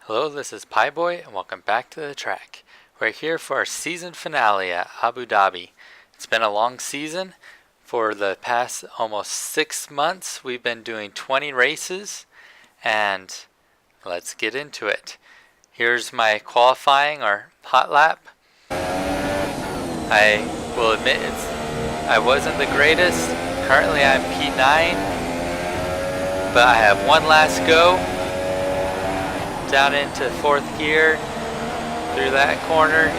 Hello, this is Pieboy and welcome back to the track. We're here for our season finale at Abu Dhabi. It's been a long season. For the past almost 6 months, we've been doing 20 races, and let's get into it. Here's my qualifying or hot lap. I will admit I wasn't the greatest. Currently I'm P9, but I have one last go. Down into 4th gear, through that corner,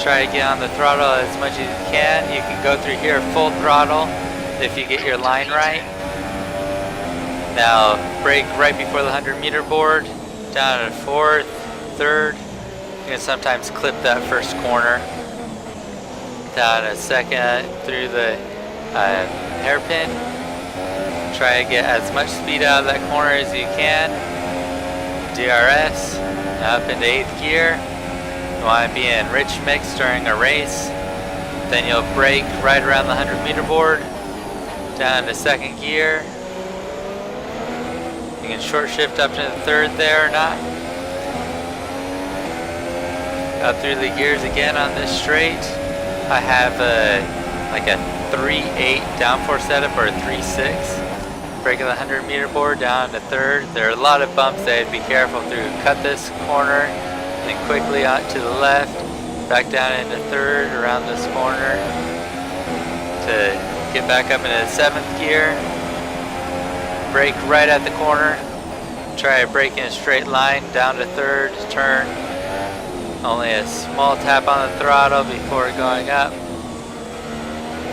try to get on the throttle as much as you can. You can go through here full throttle if you get your line right. Now brake right before the 100-meter board, down to 4th, 3rd. You can sometimes clip that first corner. Down a 2nd through the hairpin. Try to get as much speed out of that corner as you can. DRS, up into 8th gear. You want to be in rich mix during a race. Then you'll brake right around the 100-meter board, down to 2nd gear. You can short shift up to the 3rd there or not. Up through the gears again on this straight. I have like a 3.8 downforce setup or a 3.6. Breaking the 100-meter board down to 3rd. There are a lot of bumps that I'd be careful through. Cut this corner, then quickly out to the left, back down into 3rd around this corner to get back up into 7th gear. Brake right at the corner. Try to brake in a straight line down to 3rd, turn. Only a small tap on the throttle before going up.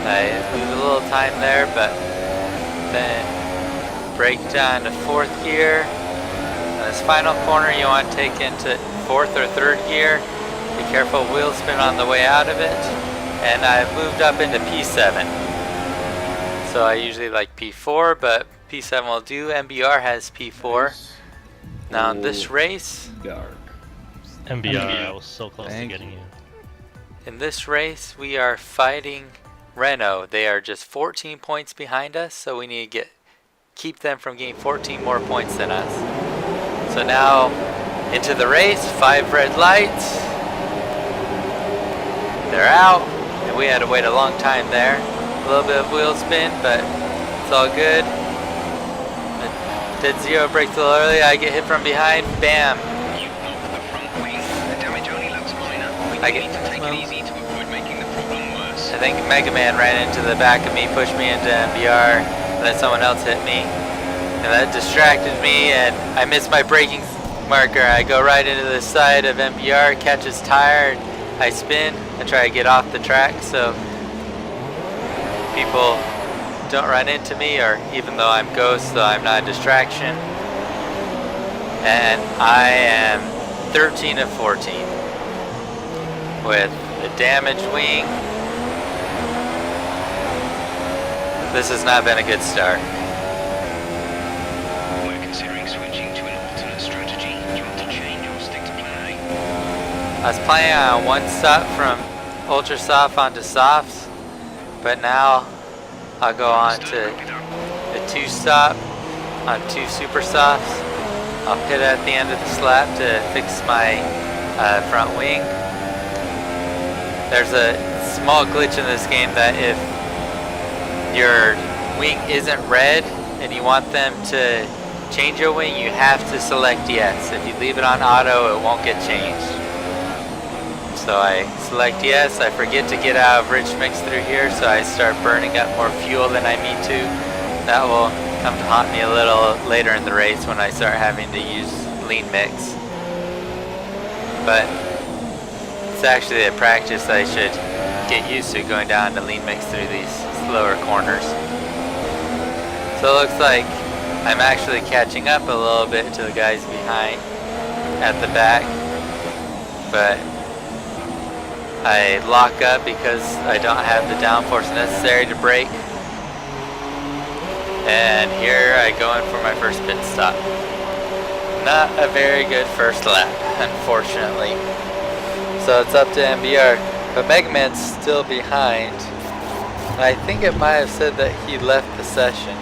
I lose a little time there, but then brake down to 4th gear. And this final corner you want to take into 4th or 3rd gear. Be careful, wheel spin on the way out of it. And I've moved up into P7. So I usually like P4, but P7 will do. MBR has P4. Now in this race, MBR, I was so close to getting you. In this race, we are fighting Renault. They are just 14 points behind us, so we need to keep them from getting 14 more points than us. So now into the race, 5 red lights. They're out, and we had to wait a long time there. A little bit of wheel spin, but it's all good. Did zero brakes a little early. I get hit from behind. Bam. You blocked the front wing. The damage only looks minor. We need to take it easy to avoid making the problem worse. I think Mega Man ran into the back of me, pushed me into MBR, and then someone else hit me. And that distracted me, and I missed my braking marker. I go right into the side of MBR, catch his tire, and I spin and try to get off the track so people don't run into me, or even though I'm Ghost, so I'm not a distraction. And I am 13 of 14 with a damaged wing. This has not been a good start. We're considering switching to an alternate strategy. Do you want to change or stick to plan A? I was planning on one stop from ultra soft onto softs, but now I'll go on to a 2 stop on 2 super softs. I'll pit at the end of the slap to fix my front wing. There's a small glitch in this game that if your wing isn't red and you want them to change your wing, you have to select yes. If you leave it on auto, it won't get changed. So I select yes. I forget to get out of rich mix through here, so I start burning up more fuel than I need to. That will come to haunt me a little later in the race when I start having to use lean mix. But it's actually a practice I should get used to, going down to lean mix through these slower corners. So it looks like I'm actually catching up a little bit to the guys behind at the back, but I lock up because I don't have the downforce necessary to brake. And here I go in for my first pit stop. Not a very good first lap, unfortunately. So it's up to MBR, but Mega Man's still behind. And I think it might have said that he left the session.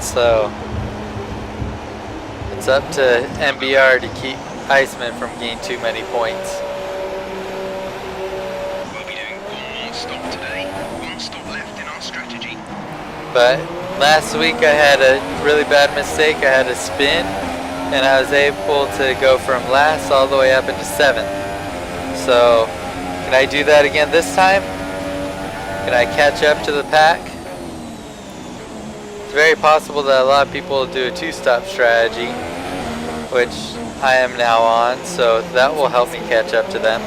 So It's up to MBR to keep Heisman from getting too many points. We'll be doing one more stop today. One stop left in our strategy. But last week I had a really bad mistake. I had a spin and I was able to go from last all the way up into 7th. So can I do that again this time? Can I catch up to the pack? It's very possible that a lot of people do a 2-stop strategy, which I am now on, so that will help me catch up to them.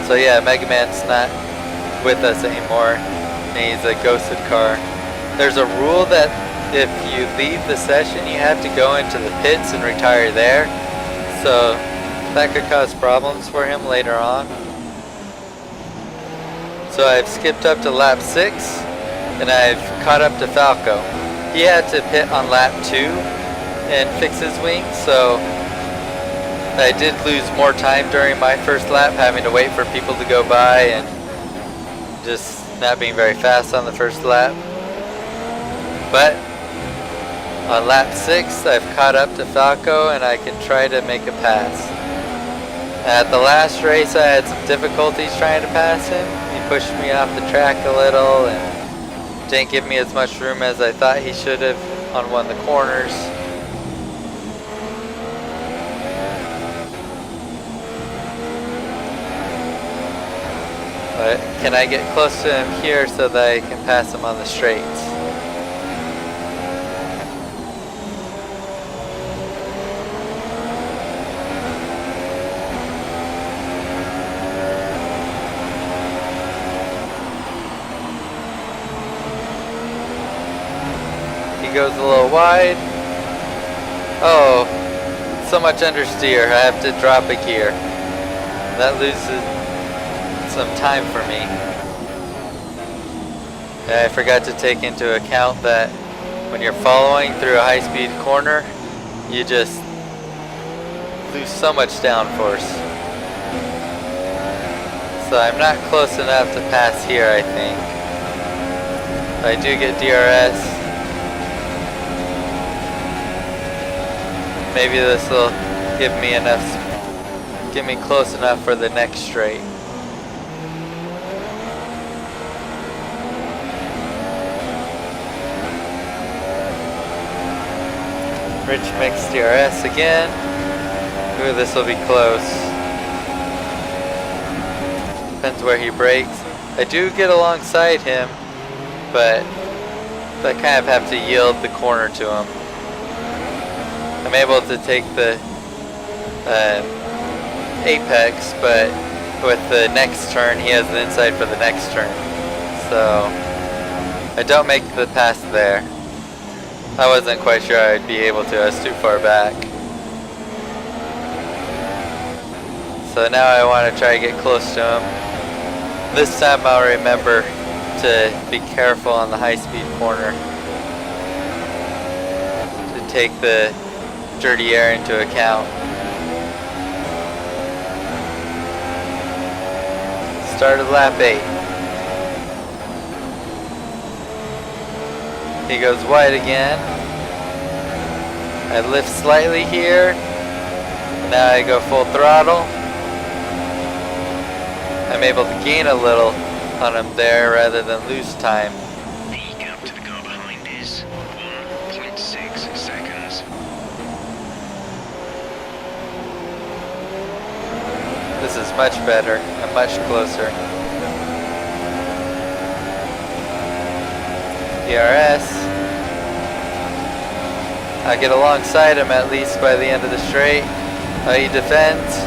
So yeah, Mega Man's not with us anymore. He's a ghosted car. There's a rule that if you leave the session, you have to go into the pits and retire there. So that could cause problems for him later on. So I've skipped up to lap 6 and I've caught up to Falco. He had to pit on lap 2 and fix his wing, so I did lose more time during my first lap, having to wait for people to go by and just not being very fast on the first lap. But on lap 6 I've caught up to Falco and I can try to make a pass. At the last race I had some difficulties trying to pass him. He pushed me off the track a little and didn't give me as much room as I thought he should have on one of the corners. But can I get close to him here so that I can pass him on the straights? He goes a little wide. Oh, so much understeer. I have to drop a gear. That loses some time for me. I forgot to take into account that when you're following through a high-speed corner, you just lose so much downforce. So I'm not close enough to pass here, I think. I do get DRS. Maybe this will give me enough, get me close enough for the next straight. Rich mix DRS again. Ooh, this will be close. Depends where he brakes. I do get alongside him, but I kind of have to yield the corner to him. I'm able to take the apex, but with the next turn, he has the inside for the next turn. So I don't make the pass there. I wasn't quite sure I'd be able to. I was too far back. So now I want to try to get close to him. This time I'll remember to be careful on the high-speed corner, to take the dirty air into account. Start of lap 8. He goes wide again. I lift slightly here. Now I go full throttle. I'm able to gain a little on him there rather than lose time. The gap to the car behind is 1.6 seconds. This is much better. I'm much closer. DRS. I get alongside him at least by the end of the straight. He defends.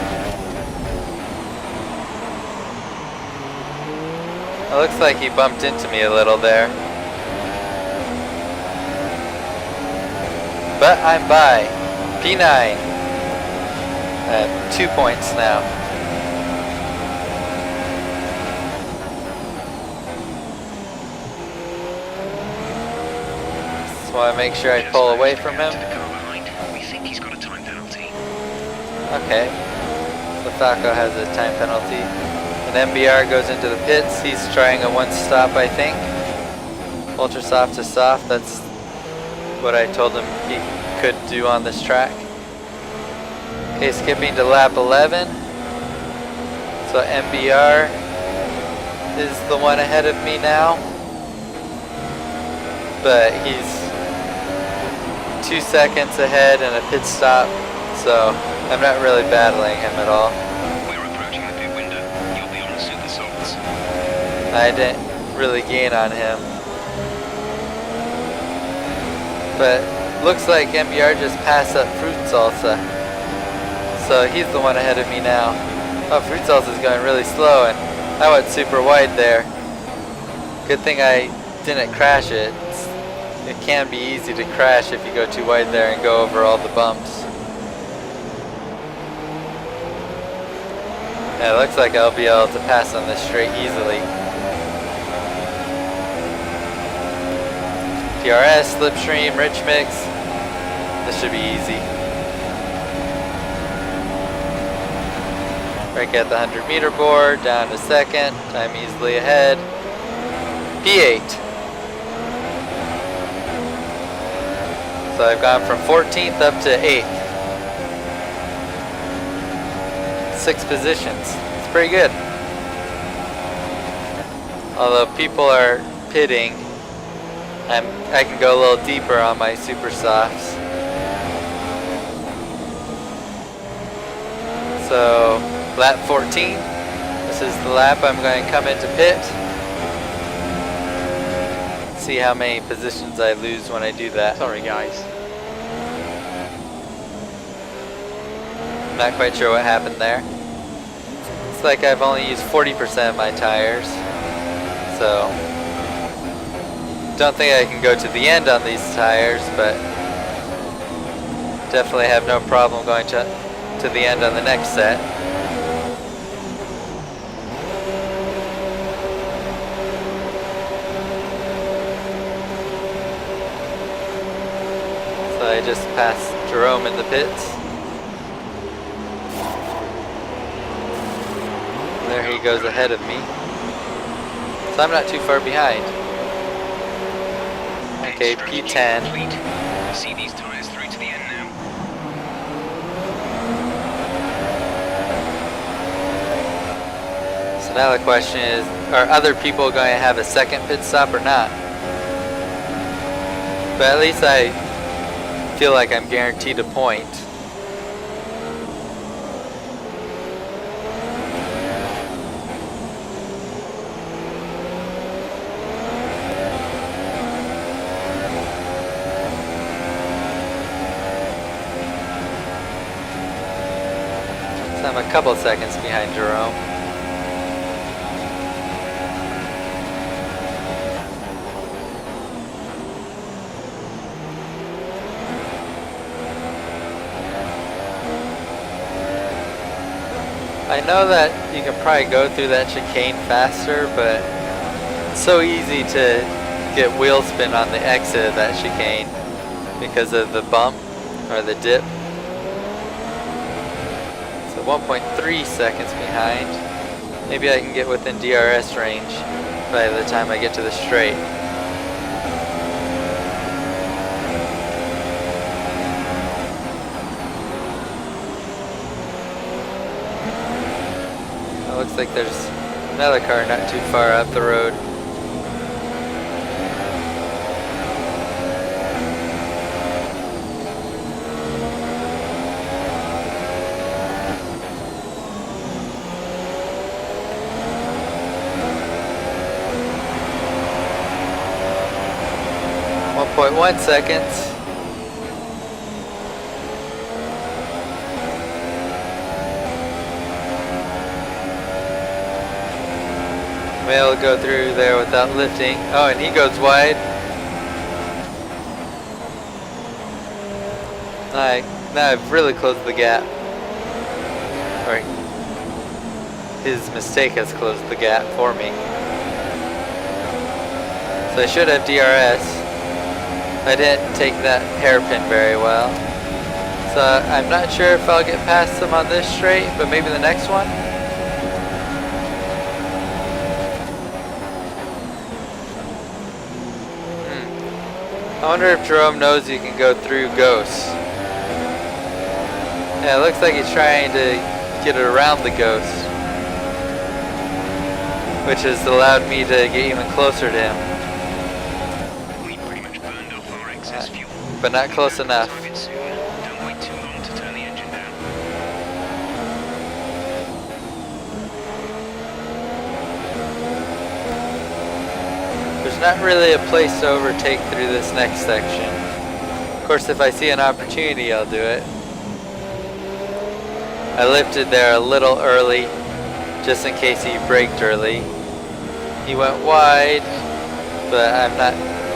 It looks like he bumped into me a little there. But I'm by. P9. 2 points now. Just want to make sure I pull away from him. We think he's got a time penalty. Okay. So Falco has a time penalty. And MBR goes into the pits. He's trying a one stop, I think. Ultra soft to soft. That's what I told him he could do on this track. Okay, skipping to lap 11. So MBR is the one ahead of me now. But he's 2 seconds ahead and a pit stop. So I'm not really battling him at all. We're approaching the pit window. You'll be on the super softs. I didn't really gain on him. But looks like MBR just passed up Fruit Salsa. So he's the one ahead of me now. Oh, Fruit Salsa is going really slow and I went super wide there. Good thing I didn't crash it. It can be easy to crash if you go too wide there and go over all the bumps. Yeah, it looks like I'll be able to pass on this straight easily. DRS, slipstream, rich mix. This should be easy. Brake at the 100-meter board, down to second, time easily ahead. P8. So I've gone from 14th up to 8th. 6 positions. It's pretty good. Although people are pitting, I can go a little deeper on my super softs. So lap 14. This is the lap I'm going to come into pit. See how many positions I lose when I do that. Sorry guys. Not quite sure what happened there. It's like I've only used 40% of my tires. So don't think I can go to the end on these tires, but definitely have no problem going to the end on the next set. So I just passed Jerome in the pits. There he goes ahead of me. So I'm not too far behind. Okay, P10. See these tires through to the end now. So now the question is, are other people going to have a second pit stop or not? But at least I feel like I'm guaranteed a point. I'm a couple seconds behind Jerome. I know that you can probably go through that chicane faster, but it's so easy to get wheel spin on the exit of that chicane because of the bump or the dip. 1.3 seconds behind. Maybe I can get within DRS range by the time I get to the straight. It looks like there's another car not too far up the road. .1 seconds. We'll go through there without lifting. Oh, and he goes wide. Now I've really closed the gap. Or his mistake has closed the gap for me. So I should have DRS. I didn't take that hairpin very well. So I'm not sure if I'll get past him on this straight, but maybe the next one. I wonder if Jerome knows you can go through ghosts. Yeah, it looks like he's trying to get around the ghost, which has allowed me to get even closer to him. We pretty much burned off our excess fuel. But not close enough. Target soon. Don't wait too long to turn the engine down. There's not really a place to overtake through this next section. Of course, if I see an opportunity, I'll do it. I lifted there a little early, just in case he braked early. He went wide, but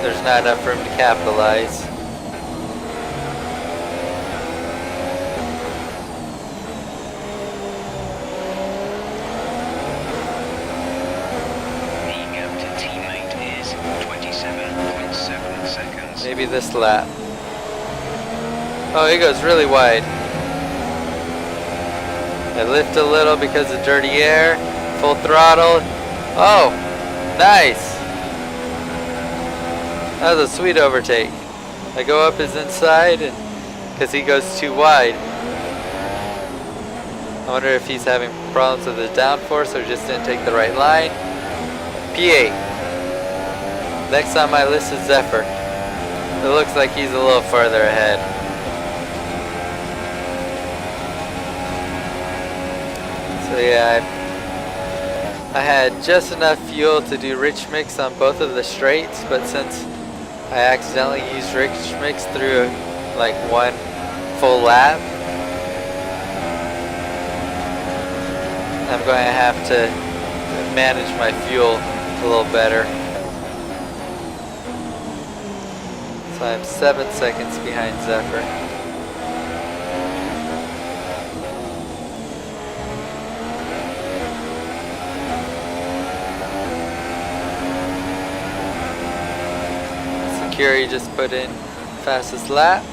there's not enough room to capitalize. The gap to teammate is 27.7 seconds. Maybe this lap. Oh, he goes really wide. I lift a little because of dirty air. Full throttle. Oh, nice. That was a sweet overtake. I go up his inside because he goes too wide. I wonder if he's having problems with his downforce or just didn't take the right line. P8. Next on my list is Zephyr. It looks like he's a little farther ahead. So yeah, I had just enough fuel to do rich mix on both of the straights, but since I accidentally used rich mix through like one full lap, I'm going to have to manage my fuel a little better. So I'm 7 seconds behind Zephyr. Security just put in fastest lap.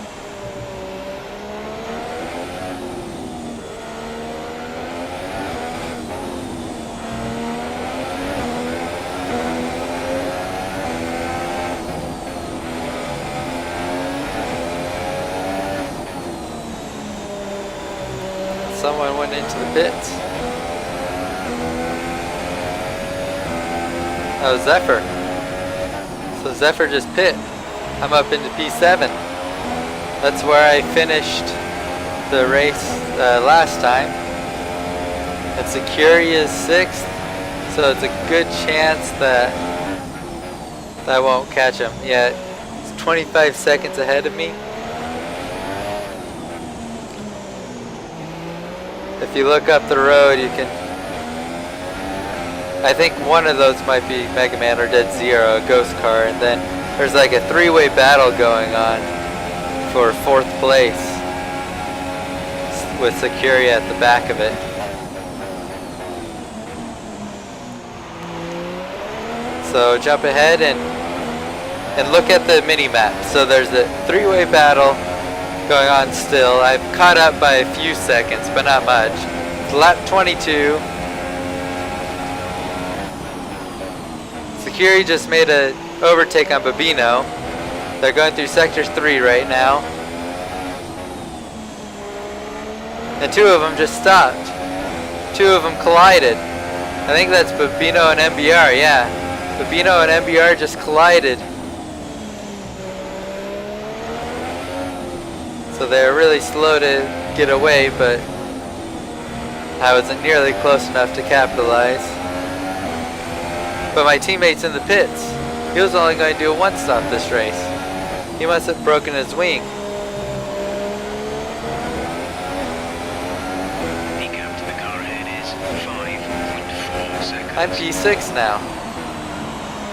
Someone went into the pits. Oh, Zephyr. So Zephyr just pit. I'm up into P7. That's where I finished the race last time. And Security is 6th, so it's a good chance that I won't catch him. Yeah, it's 25 seconds ahead of me. If you look up the road, you can... I think one of those might be Mega Man or Dead Zero, a ghost car, and then there's like a three-way battle going on for 4th place with Security at the back of it. So jump ahead and look at the mini-map. So there's a three-way battle going on still. I've caught up by a few seconds, but not much. It's lap 22. Security just made an overtake on Babino. They're going through sector 3 right now. And 2 of them just stopped. 2 of them collided. I think that's Babino and MBR, yeah. Babino and MBR just collided. So they're really slow to get away, but I wasn't nearly close enough to capitalize. But my teammate's in the pits. He was only going to do a one-stop this race. He must have broken his wing. The gap to the car ahead is 5.4 seconds. I'm P6 now.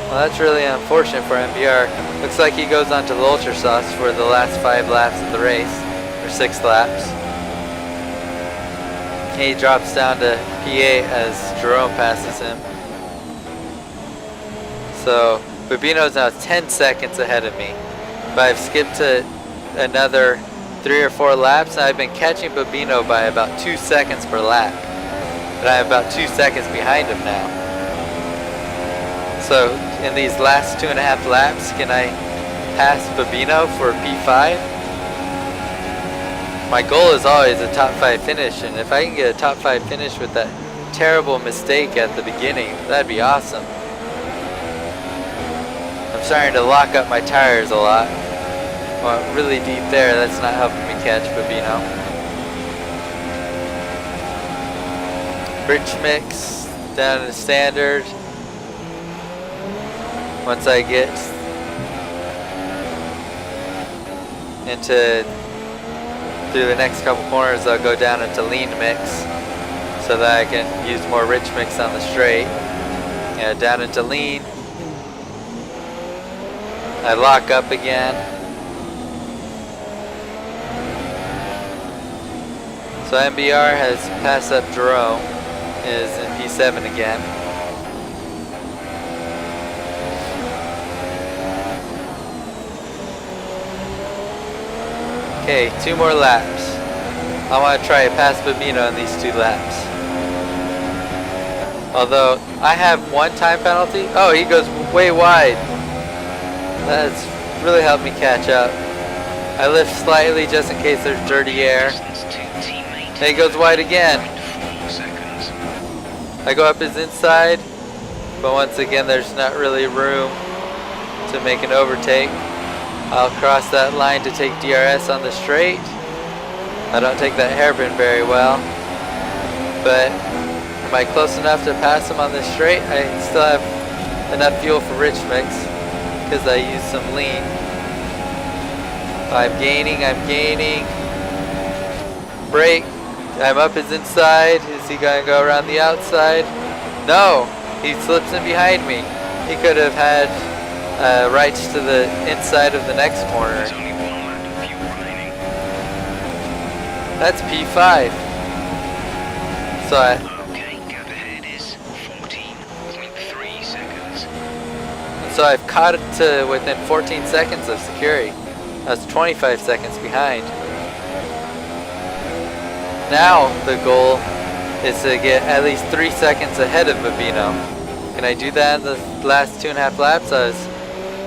Well, that's really unfortunate for MBR. Looks like he goes on to the Ultra Sauce for the last 5 laps of the race, or 6 laps. He drops down to P8 as Jerome passes him. So Babino's now 10 seconds ahead of me. But I've skipped to another 3 or 4 laps, and I've been catching Babino by about 2 seconds per lap. But I'm about 2 seconds behind him now. So in these last 2.5 laps, can I pass Babino for P5. My goal is always a top 5 finish, and if I can get a top 5 finish with that terrible mistake at the beginning, that'd be awesome. I'm starting to lock up my tires a lot. Well, really deep there, that's not helping me catch Babino. Rich mix down to standard. Once I get into through the next couple corners, I'll go down into lean mix so that I can use more rich mix on the straight. Yeah, down into lean. I lock up again. So MBR has passed up Jerome, is in P7 again. Okay, 2 more laps. I want to try to pass Babino in these 2 laps. Although I have 1 time penalty. Oh, he goes way wide. That's really helped me catch up. I lift slightly just in case there's dirty air. And he goes wide again. I go up his inside, but once again there's not really room to make an overtake. I'll cross that line to take DRS on the straight. I don't take that hairpin very well, but am I close enough to pass him on the straight? I still have enough fuel for rich mix because I use some lean. I'm gaining. Brake. I'm up his inside. Is he gonna go around the outside? No, he slips in behind me. He could have had rights to the inside of the next corner. There's only 1 lap of fuel remaining. That's P5. So Okay, gap ahead is 14.3 seconds. so I've caught it to within 14 seconds of security. That's 25 seconds behind. Now the goal is to get at least 3 seconds ahead of Babino. Can I do that in the last 2.5 laps? I was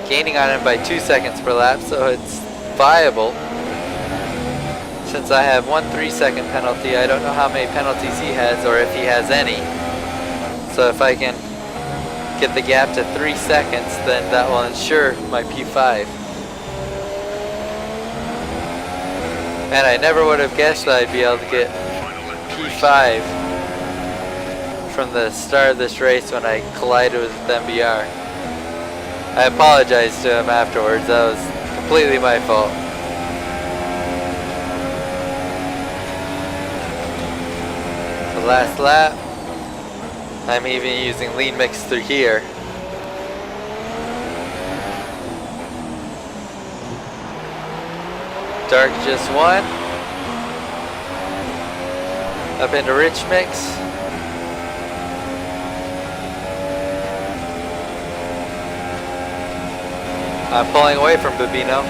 gaining on him by 2 seconds per lap, so it's viable. Since I have 1 3-second penalty, I don't know how many penalties he has or if he has any. So if I can get the gap to 3 seconds, then that will ensure my P5. And I never would have guessed that I'd be able to get P5 from the start of this race when I collided with MBR. I apologized to him afterwards. That was completely my fault. The last lap, I'm even using lean mix through here. Dark just won. Up into rich mix. I'm pulling away from Babino.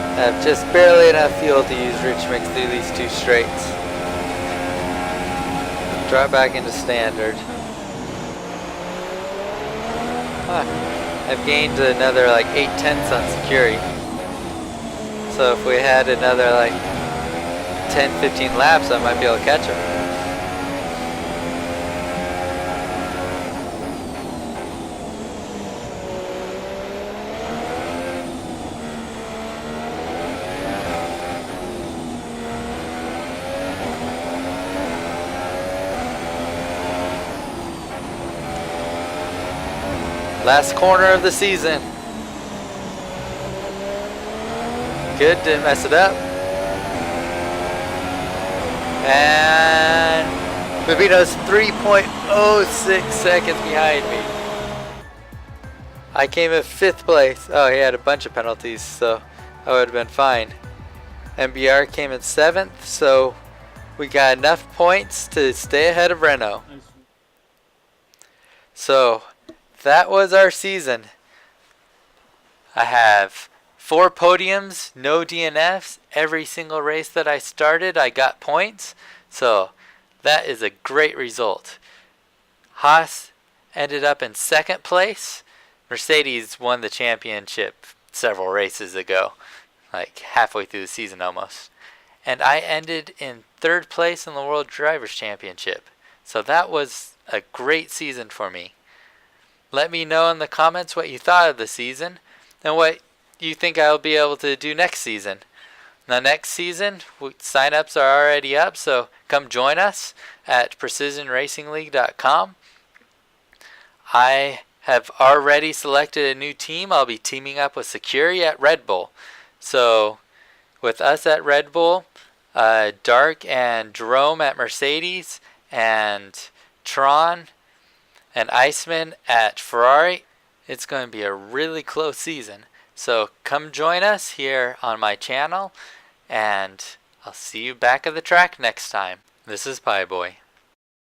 I have just barely enough fuel to use rich mix through these 2 straights. Drop back into standard. I've gained another like 8/10 on security. So if we had another like 10-15 laps, I might be able to catch him. Last corner of the season. Good, didn't mess it up. And Babino's 3.06 seconds behind me. I came in 5th place. Oh, he had a bunch of penalties, so I would have been fine. MBR came in 7th, so we got enough points to stay ahead of Renault. So that was our season. I have 4 podiums, no DNFs. Every single race that I started, I got points. So that is a great result. Haas ended up in 2nd place. Mercedes won the championship several races ago, like halfway through the season almost. And I ended in 3rd place in the World Drivers' Championship. So that was a great season for me. Let me know in the comments what you thought of the season and what you think I'll be able to do next season. Now next season, sign-ups are already up, so come join us at precisionracingleague.com. I have already selected a new team. I'll be teaming up with Security at Red Bull. So with us at Red Bull, Dark and Jerome at Mercedes, and Tron and Iceman at Ferrari, it's going to be a really close season. So come join us here on my channel, and I'll see you back at the track next time. This is Pie Boy.